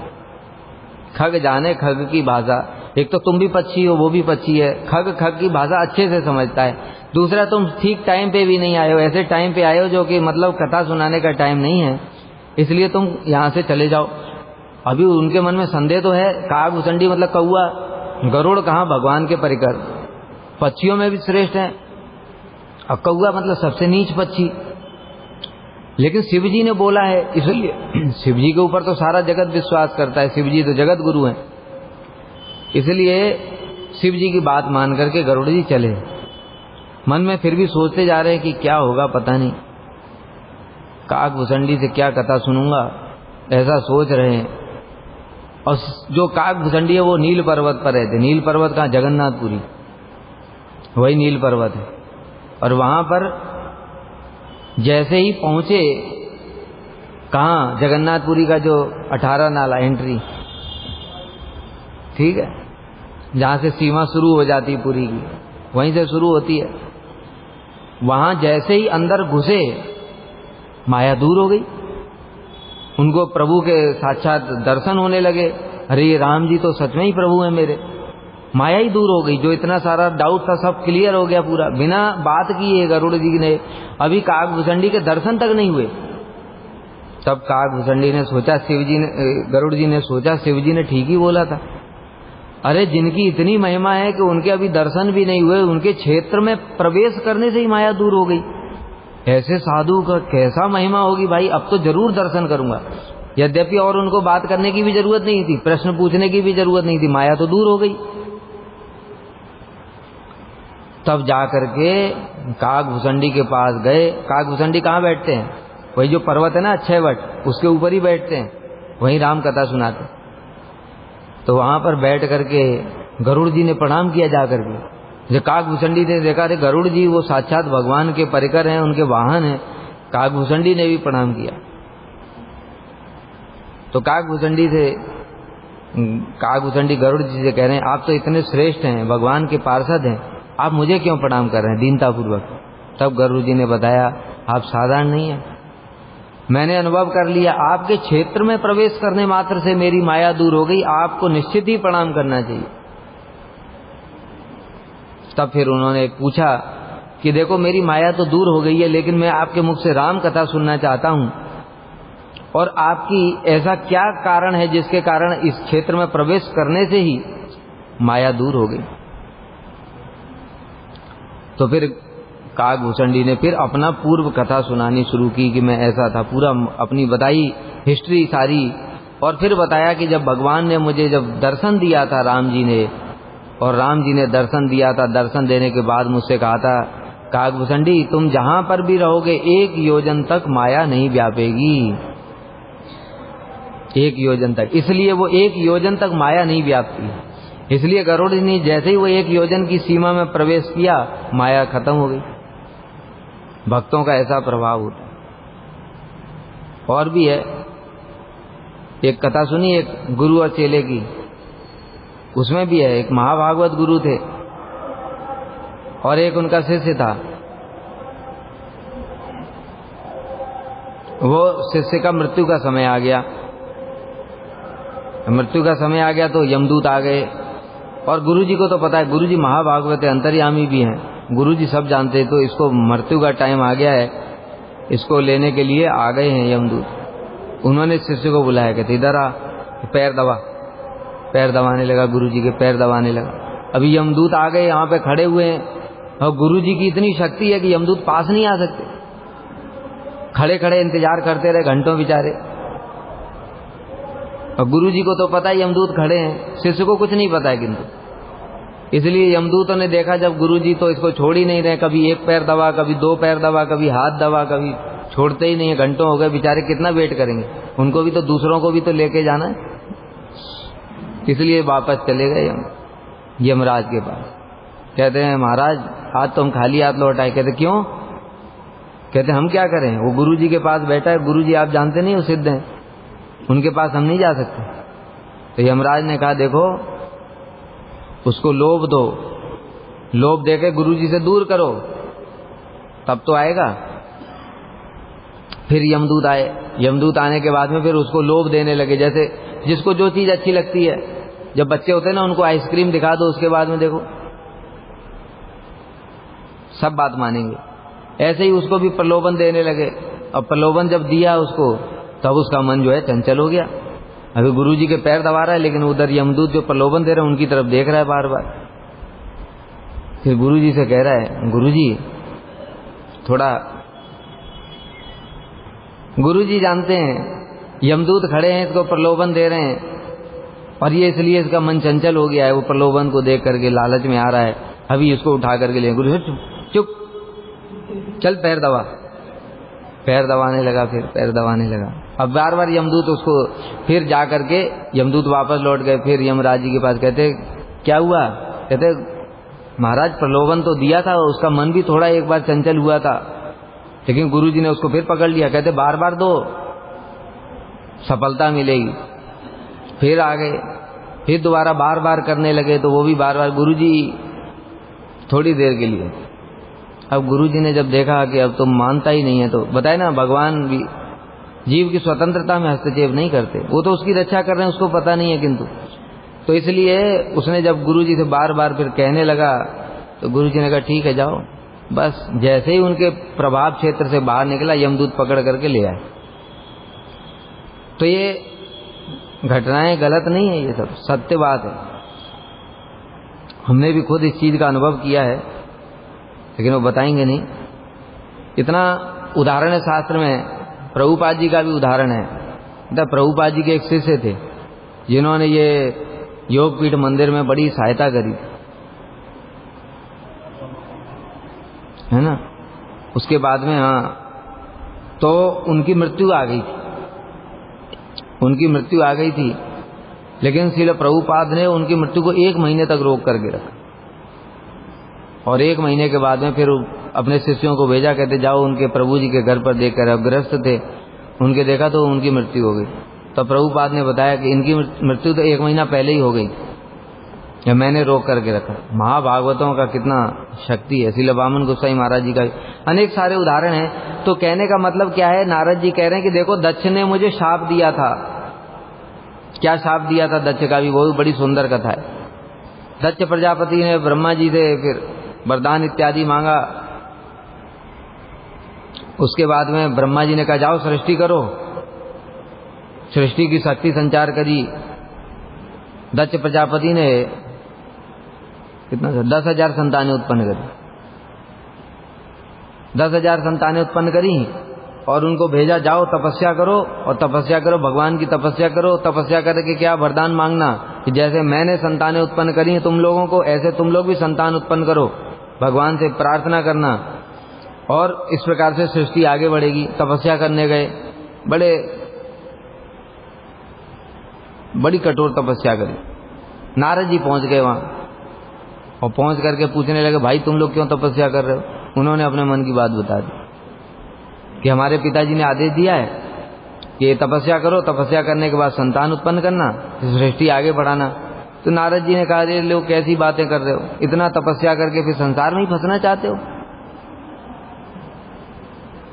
खग जाने खग की भाषा, एक तो तुम भी पक्षी हो, वो भी पक्षी है, खग की भाषा अच्छे से समझता है। दूसरा तुम ठीक टाइम पे भी नहीं आए हो, ऐसे टाइम पे आए हो जो कि मतलब कथा सुनाने का टाइम नहीं है, इसलिए तुम यहाँ से चले जाओ। अभी उनके मन में संदेह तो है, काकभुसंडी मतलब कौआ, गरुड़ कहाँ भगवान के परिकर, पक्षियों में भी श्रेष्ठ है, और कौआ मतलब सबसे नीच पक्षी। लेकिन शिव जी ने बोला है, इसलिए शिव जी के ऊपर तो सारा जगत विश्वास करता है, शिव जी तो जगत गुरु हैं, इसलिए शिव जी की बात मान करके गरुड़ जी चले। मन में फिर भी सोचते जा रहे हैं कि क्या होगा पता नहीं, काकभुसंडी से क्या कथा सुनूंगा, ऐसा सोच रहे हैं। और जो काकभुसंडी है वो नील पर्वत पर रहते। नील पर्वत कहाँ? जगन्नाथपुरी, वही नील पर्वत है। और वहां पर जैसे ही पहुंचे, कहाँ? जगन्नाथपुरी का जो 18 नाला एंट्री, ठीक है, जहां से सीमा शुरू हो जाती है पुरी की, वहीं से शुरू होती है। वहां जैसे ही अंदर घुसे, माया दूर हो गई, उनको प्रभु के साक्षात दर्शन होने लगे। अरे ये राम जी तो सच में ही प्रभु हैं मेरे, माया ही दूर हो गई। जो इतना सारा डाउट था सब क्लियर हो गया पूरा, बिना बात किए गरुड़ जी ने। अभी काकभुसंडी के दर्शन तक नहीं हुए, तब काकभुसंडी ने सोचा, शिव जी ने, गरुड़ जी ने सोचा शिव जी ने ठीक ही बोला था। अरे जिनकी इतनी महिमा है कि उनके अभी दर्शन भी नहीं हुए, उनके क्षेत्र में प्रवेश करने से ही माया दूर हो गई, ऐसे साधु का कैसा महिमा होगी भाई, अब तो जरूर दर्शन करूंगा। यद्यपि और उनको बात करने की भी जरूरत नहीं थी, प्रश्न पूछने की भी जरूरत नहीं थी, माया तो दूर हो गई। तब जाकर के काकभूषणी के पास गए। काकभूषणी कहाँ बैठते हैं? वही जो पर्वत है ना अक्षयवट, उसके ऊपर ही बैठते हैं, वहीं राम कथा सुनाते। तो वहां पर बैठ करके गरुड़ जी ने प्रणाम किया जाकर के। जब काकभूषणी ने देखा, अरे गरुड़ जी वो साक्षात भगवान के परिकर हैं, उनके वाहन हैं। काकभूषणी ने भी प्रणाम किया। तो काकभूषणी गरुड़ जी से कह रहे हैं, आप तो इतने श्रेष्ठ हैं, भगवान के पार्षद हैं, आप मुझे क्यों प्रणाम कर रहे हैं दीनतापूर्वक? तब गरुड़ जी ने बताया, आप साधारण नहीं हैं, मैंने अनुभव कर लिया, आपके क्षेत्र में प्रवेश करने मात्र से मेरी माया दूर हो गई, आपको निश्चित ही प्रणाम करना चाहिए। तब फिर उन्होंने पूछा कि देखो मेरी माया तो दूर हो गई है, लेकिन मैं आपके मुख से राम कथा सुनना चाहता हूं, और आपकी ऐसा क्या कारण है जिसके कारण इस क्षेत्र में प्रवेश करने से ही माया दूर हो गई? तो फिर काकभूषणी ने फिर अपना पूर्व कथा सुनानी शुरू की कि मैं ऐसा था, पूरा अपनी बताई हिस्ट्री सारी। और फिर बताया कि जब भगवान ने मुझे जब दर्शन दिया था राम जी ने, और राम जी ने दर्शन दिया था, दर्शन देने के बाद मुझसे कहा था, काकभूषणी तुम जहां पर भी रहोगे 1 योजन तक माया नहीं व्यापेगी, 1 योजन तक। इसलिए वो 1 योजन तक माया नहीं व्यापती, इसलिए गरुड़ जी ने जैसे ही वो 1 योजन की सीमा में प्रवेश किया, माया खत्म हो गई। भक्तों का ऐसा प्रभाव होता है। और भी है, एक कथा सुनी एक गुरु और चेले की, उसमें भी है, एक महाभागवत गुरु थे और एक उनका शिष्य था। वो शिष्य का मृत्यु का समय आ गया, मृत्यु का समय आ गया तो यमदूत आ गए। और गुरुजी को तो पता है, गुरुजी महाभागवत है, अंतर्यामी भी हैं, गुरुजी सब जानते हैं। तो इसको मृत्यु का टाइम आ गया है, इसको लेने के लिए आ गए हैं यमदूत। उन्होंने शिष्य को बुलाया, कहते इधर आ, पैर दबा। पैर दबाने लगा, गुरुजी के पैर दबाने लगा। अभी यमदूत आ गए, यहाँ पे खड़े हुए हैं, और गुरुजी की इतनी शक्ति है कि यमदूत पास नहीं आ सकते। खड़े खड़े इंतजार करते रहे घंटों बेचारे। और गुरुजी को तो पता है यमदूत खड़े हैं, शिष्य को कुछ नहीं पता है किंतु। इसलिए यमदूतों ने देखा जब गुरुजी तो इसको छोड़ ही नहीं रहे, कभी 1 पैर दबा, कभी 2 पैर दबा, कभी हाथ दबा, कभी छोड़ते ही नहीं है। घंटों हो गए बेचारे, कितना वेट करेंगे, उनको भी तो दूसरों को भी तो लेके जाना है। इसलिए वापस चले गए यमराज के पास। कहते हैं महाराज आज तो हम खाली हाथ लौट आए। कहते क्यों? कहते हम क्या करें, वो गुरुजी के पास बैठा है, गुरुजी आप जानते नहीं वो सिद्ध हैं, उनके पास हम नहीं जा सकते। तो यमराज ने कहा देखो उसको लोभ दो, लोभ देके गुरुजी से दूर करो, तब तो आएगा। फिर यमदूत आए, यमदूत आने के बाद में फिर उसको लोभ देने लगे। जैसे जिसको जो चीज अच्छी लगती है, जब बच्चे होते हैं ना उनको आइसक्रीम दिखा दो, उसके बाद में देखो सब बात मानेंगे। ऐसे ही उसको भी प्रलोभन देने लगे। अब प्रलोभन जब दिया उसको, तब उसका मन जो है चंचल हो गया। अभी गुरुजी के पैर दबा रहा है, लेकिन उधर यमदूत जो प्रलोभन दे रहे हैं उनकी तरफ देख रहा है बार बार। फिर गुरुजी से कह रहा है, गुरुजी थोड़ा, गुरुजी जानते हैं यमदूत खड़े हैं, इसको प्रलोभन दे रहे हैं, और ये इसलिए इसका मन चंचल हो गया है, वो प्रलोभन को देख करके लालच में आ रहा है, अभी इसको उठा करके ले। गुरु चुप, चल पैर दबा। पैर दबाने लगा, फिर पैर दबाने लगा। अब बार बार यमदूत उसको, फिर जा करके यमदूत वापस लौट गए। फिर यमराज जी के पास, कहते क्या हुआ? कहते महाराज प्रलोभन तो दिया था, उसका मन भी थोड़ा एक बार चंचल हुआ था, लेकिन गुरुजी ने उसको फिर पकड़ लिया। कहते बार बार दो, सफलता मिलेगी। फिर आ गए, फिर दोबारा बार बार करने लगे, तो वो भी बार बार गुरुजी थोड़ी देर के लिए। अब गुरुजी ने जब देखा कि अब तो मानता ही नहीं है, तो बताए ना भगवान भी जीव की स्वतंत्रता में हस्तक्षेप नहीं करते, वो तो उसकी रक्षा कर रहे हैं, उसको पता नहीं है किंतु। तो इसलिए उसने जब गुरुजी से बार बार फिर कहने लगा, तो गुरुजी ने कहा ठीक है जाओ। बस जैसे ही उनके प्रभाव क्षेत्र से बाहर निकला, यमदूत पकड़ करके ले आए। तो ये घटनाएं गलत नहीं है, ये सब सत्य बात है। हमने भी खुद इस चीज का अनुभव किया है, लेकिन वो बताएंगे नहीं। इतना उदाहरण है शास्त्र में, प्रभुपाद जी का भी उदाहरण है। मतलब प्रभुपाद जी के एक शिष्य थे जिन्होंने ये योगपीठ मंदिर में बड़ी सहायता करी, है ना। उसके बाद में तो उनकी मृत्यु आ गई थी, लेकिन श्रील प्रभुपाद ने उनकी मृत्यु को 1 महीने तक रोक करके रखा, और 1 महीने के बाद में फिर अपने शिष्यों को भेजा, कहते जाओ उनके प्रभु जी के घर पर देख कर, ग्रस्त थे उनके, देखा तो उनकी मृत्यु हो गई। तो प्रभुपाद ने बताया कि इनकी मृत्यु तो 1 महीना पहले ही हो गई, या मैंने रोक करके रखा। महाभागवतों का कितना शक्ति है। श्रील वामन गोसाई महाराज जी का अनेक सारे उदाहरण हैं। तो कहने का मतलब क्या है, नारद जी कह रहे हैं कि देखो दक्ष ने मुझे शाप दिया था। क्या शाप दिया था दक्ष का भी, वो भी बड़ी सुंदर कथा है। दक्ष प्रजापति ने ब्रह्मा जी से फिर वरदान इत्यादि मांगा। उसके बाद में ब्रह्मा जी ने कहा जाओ सृष्टि करो, सृष्टि की शक्ति संचार करी। दक्ष प्रजापति ने कितना 10,000 संतानें उत्पन्न करी, 10,000 संतानें उत्पन्न करी और उनको भेजा जाओ तपस्या करो, और तपस्या करो, भगवान की तपस्या करो। तपस्या करके क्या वरदान मांगना कि जैसे मैंने संतानें उत्पन्न करी हैं तुम लोगों को, ऐसे तुम लोग भी संतान उत्पन्न करो। भगवान से प्रार्थना करना, और इस प्रकार से सृष्टि आगे बढ़ेगी। तपस्या करने गए, बड़ी कठोर तपस्या करी। नारद जी पहुंच गए वहां, और पहुंच करके पूछने लगे भाई तुम लोग क्यों तपस्या कर रहे हो। उन्होंने अपने मन की बात बता दी कि हमारे पिताजी ने आदेश दिया है कि तपस्या करो, तपस्या करने के बाद संतान उत्पन्न करना, सृष्टि आगे बढ़ाना। तो नारद जी ने कहा अरे लोग कैसी बातें कर रहे हो, इतना तपस्या करके फिर संसार में ही फंसना चाहते हो।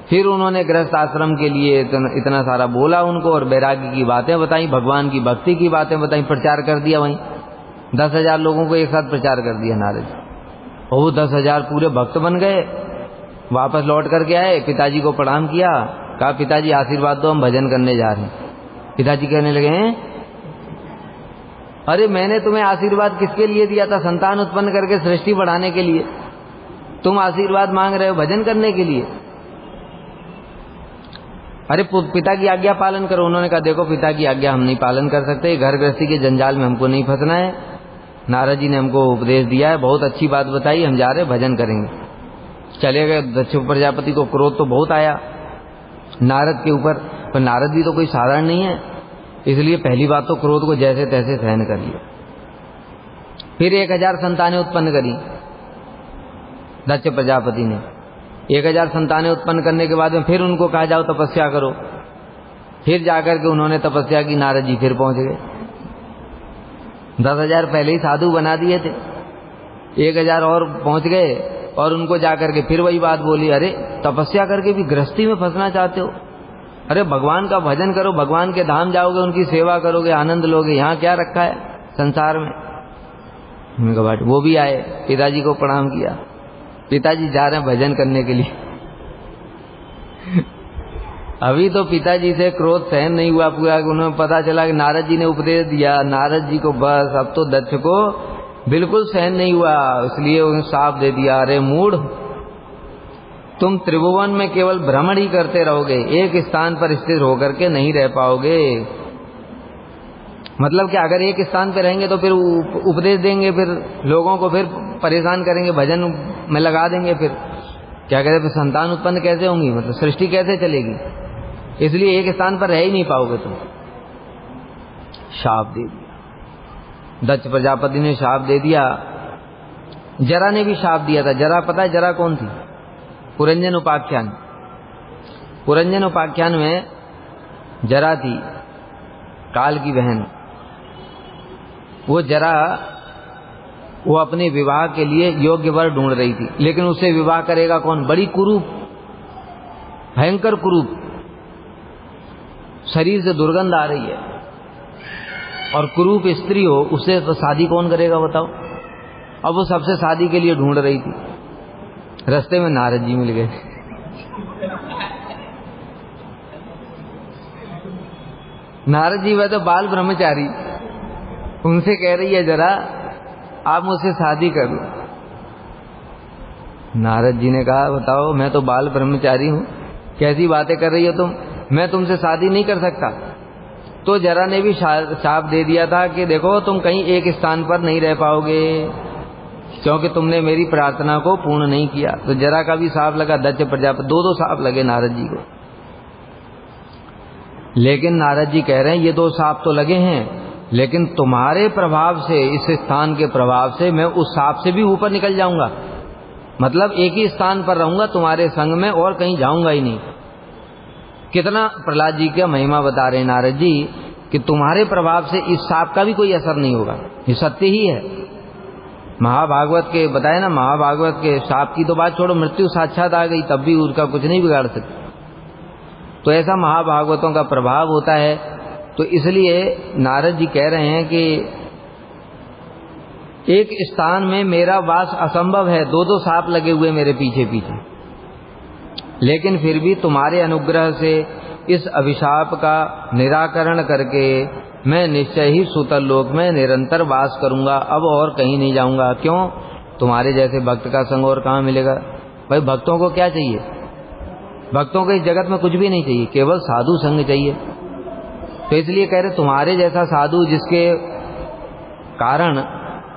फिर उन्होंने गृहस्थ आश्रम के लिए इतना सारा बोला उनको, और वैराग्य की बातें बताई, भगवान की भक्ति की बातें बताई, प्रचार कर दिया। वहीं 10,000 लोगों को एक साथ प्रचार कर दिया नारद जी, और वो 10,000 पूरे भक्त बन गए। वापस लौट करके आए, पिताजी को प्रणाम किया, कहा पिताजी आशीर्वाद दो, हम भजन करने जा रहे हैं। पिताजी कहने लगे हैं अरे मैंने तुम्हें आशीर्वाद किसके लिए दिया था, संतान उत्पन्न करके सृष्टि बढ़ाने के लिए, तुम आशीर्वाद मांग रहे हो भजन करने के लिए। अरे पिता की आज्ञा पालन करो। उन्होंने कहा देखो पिता की आज्ञा हम नहीं पालन कर सकते, घर गृहस्थी के जंजाल में हमको नहीं फंसना है। नारद जी ने हमको उपदेश दिया है, बहुत अच्छी बात बताई, हम जा रहे भजन करेंगे। चले गए। दक्ष प्रजापति को क्रोध तो बहुत आया नारद के ऊपर, पर नारद जी तो कोई साधारण नहीं है, इसलिए पहली बात तो क्रोध को जैसे तैसे सहन कर लिया। फिर 1,000 संतानें उत्पन्न करी दक्ष प्रजापति ने। 1,000 संतानें उत्पन्न करने के बाद में फिर उनको कहा जाओ तपस्या करो। फिर जाकर के उन्होंने तपस्या की, नारद जी फिर पहुंच गए। 10,000 पहले ही साधु बना दिए थे, 1,000 और पहुंच गए, और उनको जाकर के फिर वही बात बोली, अरे तपस्या करके भी गृहस्थी में फंसना चाहते हो, अरे भगवान का भजन करो, भगवान के धाम जाओगे, उनकी सेवा करोगे, आनंद लोगे, यहाँ क्या रखा है संसार में। उनका बाट वो भी आए, पिताजी को प्रणाम किया। पिताजी जा रहे हैं भजन करने के लिए। अभी तो पिताजी से क्रोध सहन नहीं हुआ पूरा, उन्हें पता चला कि नारद जी ने उपदेश दिया। नारद जी को बस अब तो दक्ष को बिल्कुल सहन नहीं हुआ, इसलिए उन्हें साफ दे दिया, अरे मूढ़ तुम त्रिभुवन में केवल भ्रमण ही करते रहोगे, एक स्थान पर स्थिर होकर के नहीं रह पाओगे। मतलब कि अगर एक स्थान पर रहेंगे तो फिर उपदेश देंगे, फिर लोगों को फिर परेशान करेंगे, भजन में लगा देंगे, फिर क्या कहते हैं संतान उत्पन्न कैसे होंगी, मतलब सृष्टि कैसे चलेगी। इसलिए एक स्थान पर रह ही नहीं पाओगे तुम। शाप दे दिया दक्ष प्रजापति ने, शाप दे दिया। जरा ने भी शाप दिया था। जरा पता है जरा कौन थी? पुरंजन उपाख्यान। पुरंजन उपाख्यान में जरा थी, काल की बहन। वो जरा वो अपने विवाह के लिए योग्य वर ढूंढ रही थी, लेकिन उससे विवाह करेगा कौन? बड़ी कुरूप, भयंकर कुरूप, शरीर से दुर्गंध आ रही है, और कुरूप स्त्री हो, उससे तो शादी कौन करेगा बताओ। अब वो सबसे शादी के लिए ढूंढ रही थी। रास्ते में नारद जी मिल गए। नारद जी वह तो बाल ब्रह्मचारी, उनसे कह रही है जरा आप मुझसे शादी कर लो। नारद जी ने कहा बताओ मैं तो बाल ब्रह्मचारी हूं, कैसी बातें कर रही हो तुम, मैं तुमसे शादी नहीं कर सकता। तो जरा ने भी शाप दे दिया था कि देखो तुम कहीं एक स्थान पर नहीं रह पाओगे, क्योंकि तुमने मेरी प्रार्थना को पूर्ण नहीं किया। तो जरा का भी शाप लगा दक्ष प्रजापति, दो शाप लगे नारद जी को। लेकिन नारद जी कह रहे हैं ये 2 शाप तो लगे हैं, लेकिन तुम्हारे प्रभाव से, इस स्थान के प्रभाव से मैं उस शाप से भी ऊपर निकल जाऊंगा। मतलब एक ही स्थान पर रहूंगा तुम्हारे संग में, और कहीं जाऊंगा ही नहीं। कितना प्रहलाद जी का महिमा बता रहे हैं नारद जी कि तुम्हारे प्रभाव से इस शाप का भी कोई असर नहीं होगा। ये सत्य ही है। महाभागवत के बताए ना, महाभागवत के शाप की तो बात छोड़ो, मृत्यु साक्षात आ गई तब भी उसका कुछ नहीं बिगाड़ सकते। तो ऐसा महाभागवतों का प्रभाव होता है। तो इसलिए नारद जी कह रहे हैं कि एक स्थान में मेरा वास असंभव है, 2 शाप लगे हुए मेरे पीछे पीछे, लेकिन फिर भी तुम्हारे अनुग्रह से इस अभिशाप का निराकरण करके मैं निश्चय ही सूतल लोक में निरंतर वास करूंगा, अब और कहीं नहीं जाऊंगा। क्यों? तुम्हारे जैसे भक्त का संग और कहाँ मिलेगा। भाई भक्तों को क्या चाहिए? भक्तों को इस जगत में कुछ भी नहीं चाहिए, केवल साधु संग चाहिए। तो इसलिए कह रहे तुम्हारे जैसा साधु जिसके कारण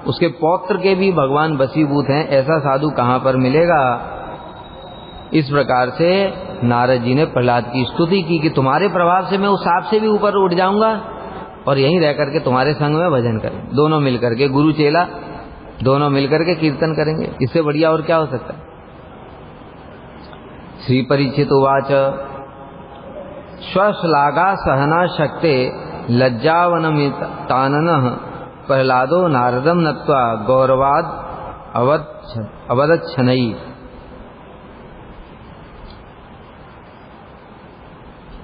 उसके पौत्र के भी भगवान वशीभूत हैं, ऐसा साधु कहाँ पर मिलेगा। इस प्रकार से नारद जी ने प्रहलाद की स्तुति की कि तुम्हारे प्रभाव से मैं उस सांप से भी ऊपर उठ जाऊंगा और यहीं रह करके तुम्हारे संग में भजन करें। दोनों मिलकर के, गुरु चेला दोनों मिलकर के कीर्तन करेंगे। इससे बढ़िया और क्या हो सकता है। श्री परीक्षित उवाच स्वश्लाघा सहना शक्ते लज्जावनमिताननः प्रहलादो नारदम नत्वा गौरवाद अवदच्छनई।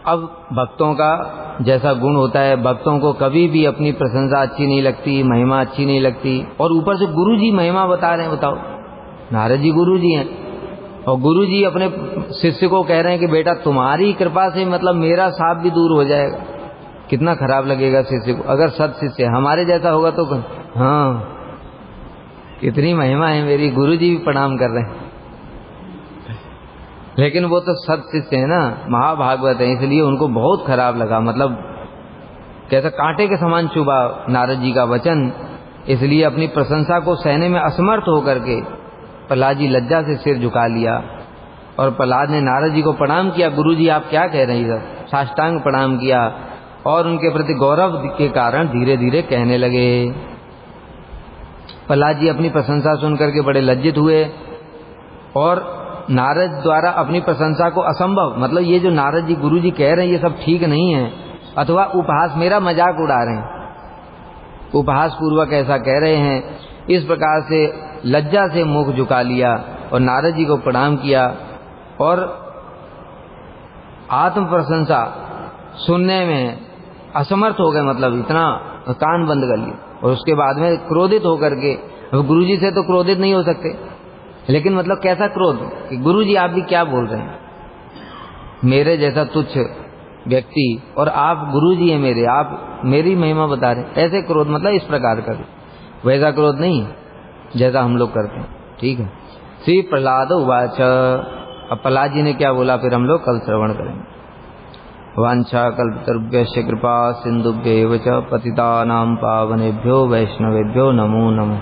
अब भक्तों का जैसा गुण होता है, भक्तों को कभी भी अपनी प्रशंसा अच्छी नहीं लगती, महिमा अच्छी नहीं लगती, और ऊपर से गुरु जी महिमा बता रहे हैं। बताओ, नारद जी गुरु जी हैं और गुरु जी अपने शिष्य को कह रहे हैं कि बेटा तुम्हारी कृपा से मतलब मेरा साप भी दूर हो जाएगा। कितना खराब लगेगा शिष्य को, अगर सत शिष्य हमारे जैसा होगा तो हाँ कितनी महिमा है मेरी, गुरु जी भी प्रणाम कर रहे हैं। लेकिन वो तो सत शिष्य है ना, महाभागवत है, इसलिए उनको बहुत खराब लगा। मतलब कैसा कांटे के समान चुभा नारद जी का वचन। इसलिए अपनी प्रशंसा को सहने में असमर्थ होकर के प्रहलाद जी लज्जा से सिर झुका लिया और प्रहलाद ने नारद जी को प्रणाम किया। गुरु जी आप क्या कह रहे हैं, इधर साष्टांग प्रणाम किया और उनके प्रति गौरव के कारण धीरे धीरे कहने लगे। प्रहलाद जी अपनी प्रशंसा सुनकर के बड़े लज्जित हुए और नारद द्वारा अपनी प्रशंसा को असंभव, मतलब ये जो नारद जी गुरु जी कह रहे हैं ये सब ठीक नहीं है, अथवा उपहास, मेरा मजाक उड़ा रहे हैं, उपहास पूर्वक ऐसा कह रहे हैं। इस प्रकार से लज्जा से मुख झुका लिया और नारद जी को प्रणाम किया और आत्म प्रशंसा सुनने में असमर्थ हो गए, मतलब इतना कान बंद कर लिया। और उसके बाद में क्रोधित होकर के, गुरु जी से तो क्रोधित नहीं हो सकते, लेकिन मतलब कैसा क्रोध कि गुरु जी आप भी क्या बोल रहे हैं, मेरे जैसा तुच्छ व्यक्ति और आप गुरु जी हैं मेरे, आप मेरी महिमा बता रहे हैं, ऐसे क्रोध, मतलब इस प्रकार का, वैसा क्रोध नहीं जैसा हम लोग करते हैं। ठीक है। श्री प्रहलाद उवाच, अब प्रहलाद जी ने क्या बोला फिर हम लोग कल श्रवण करेंगे। वांछा कल्पतरुभ्यश्च कृपा सिन्धुभ्यैव च पतितानां पावनेभ्यो वैष्णवेभ्यो नमो नमः।